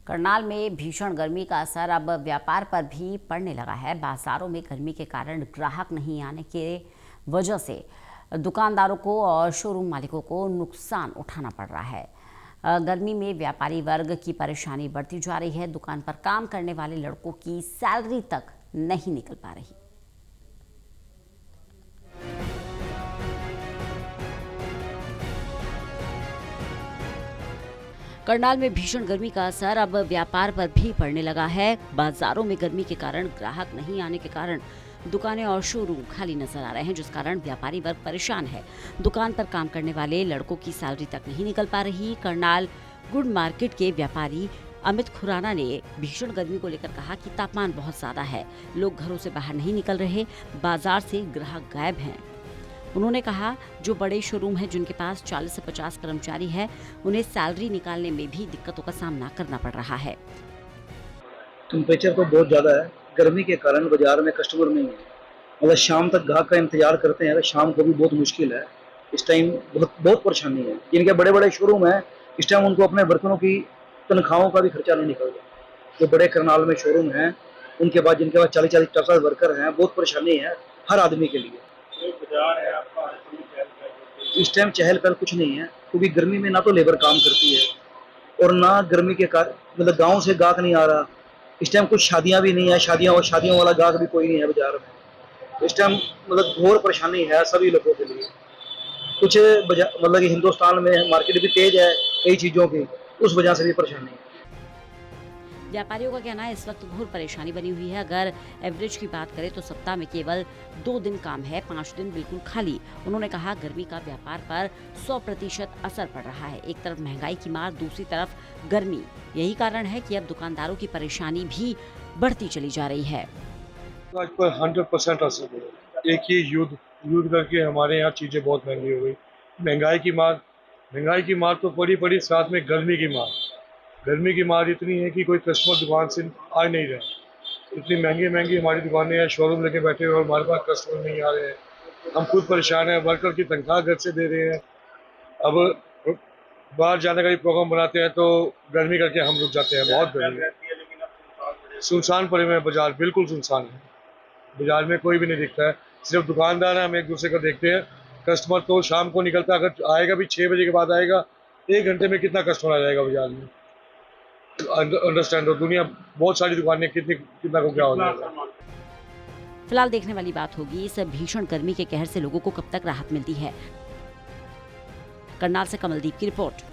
करनाल में भीषण गर्मी का असर अब व्यापार पर भी पड़ने लगा है। बाजारों में गर्मी के कारण ग्राहक नहीं आने के वजह से दुकानदारों को और शोरूम मालिकों को नुकसान उठाना पड़ रहा है। गर्मी में व्यापारी वर्ग की परेशानी बढ़ती जा रही है। दुकान पर काम करने वाले लड़कों की सैलरी तक नहीं निकल पा रही। करनाल में भीषण गर्मी का असर अब व्यापार पर भी पड़ने लगा है। बाजारों में गर्मी के कारण ग्राहक नहीं आने के कारण दुकानें और शोरूम खाली नजर आ रहे हैं, जिस कारण व्यापारी वर्ग परेशान है। दुकान पर काम करने वाले लड़कों की सैलरी तक नहीं निकल पा रही। करनाल गुड मार्केट के व्यापारी अमित खुराना ने भीषण गर्मी को लेकर कहा कि तापमान बहुत ज्यादा है, लोग घरों से बाहर नहीं निकल रहे, बाजार से ग्राहक गायब हैं। उन्होंने कहा जो बड़े शोरूम हैं जिनके पास 40 से 50 कर्मचारी हैं, उन्हें सैलरी निकालने में भी दिक्कतों का सामना करना पड़ रहा है। टेम्परेचर तो बहुत ज़्यादा है, गर्मी के कारण बाजार में कस्टमर नहीं है। मतलब शाम तक ग्राहक का इंतजार करते हैं तो शाम को भी बहुत मुश्किल है। इस टाइम बहुत बहुत परेशानी है। जिनके बड़े बड़े शोरूम हैं इस टाइम उनको अपने वर्करों की तनख्वाहों का भी खर्चा नहीं निकल रहा। जो बड़े करनाल में शोरूम हैं उनके पास जिनके पास 40-40 50 वर्कर हैं, बहुत परेशानी है हर आदमी के लिए। इस टाइम चहल पहल कुछ नहीं है, क्योंकि गर्मी में ना तो लेबर काम करती है और ना गर्मी के कारण मतलब गाँव से ग्राहक नहीं आ रहा। इस टाइम कुछ शादियां भी नहीं है, शादियों वाला ग्राहक भी कोई नहीं है बाजार में। इस टाइम मतलब घोर परेशानी है सभी लोगों के लिए। कुछ मतलब कि हिंदुस्तान में मार्केट भी तेज है कई चीज़ों की, उस वजह से भी परेशानी है। व्यापारियों का कहना है इस वक्त घोर परेशानी बनी हुई है। अगर एवरेज की बात करें तो सप्ताह में केवल 2 दिन काम है, 5 दिन बिल्कुल खाली। उन्होंने कहा गर्मी का व्यापार पर 100% असर पड़ रहा है। एक तरफ महंगाई की मार, दूसरी तरफ गर्मी। यही कारण है कि अब दुकानदारों की परेशानी भी बढ़ती चली जा रही है। आज पर 100% असर हुआ। एक ही युद्ध युद्ध करके हमारे यहाँ चीज़ें बहुत महंगी हो गई। महंगाई की मार तो पड़ी, साथ में गर्मी की मार इतनी है कि कोई कस्टमर दुकान से आ नहीं रहा। इतनी महंगी हमारी दुकानें हैं, शोरूम लेके बैठे हुए और हमारे पास कस्टमर नहीं आ रहे हैं। हम खुद परेशान हैं, वर्कर की तनख्वाह घर से दे रहे हैं। अब बाहर जाने का भी प्रोग्राम बनाते हैं तो गर्मी करके हम रुक जाते हैं। बहुत गर्मी है, सुनसान पड़े हुए हैं बाजार, बिल्कुल सुनसान है। बाजार में कोई भी नहीं दिखता है, सिर्फ दुकानदार हैं। हम एक दूसरे को देखते हैं। कस्टमर तो शाम को निकलता है, अगर आएगा भी 6 बजे के बाद आएगा, 1 घंटे में कितना कस्टमर आ जाएगा बाजार में। अंडरस्टैंड हो, दुनिया बहुत सारी दुकानें कितना को क्या हो जाएगा। फिलहाल देखने वाली बात होगी इस भीषण गर्मी के कहर से लोगों को कब तक राहत मिलती है। करनाल से कमलदीप की रिपोर्ट।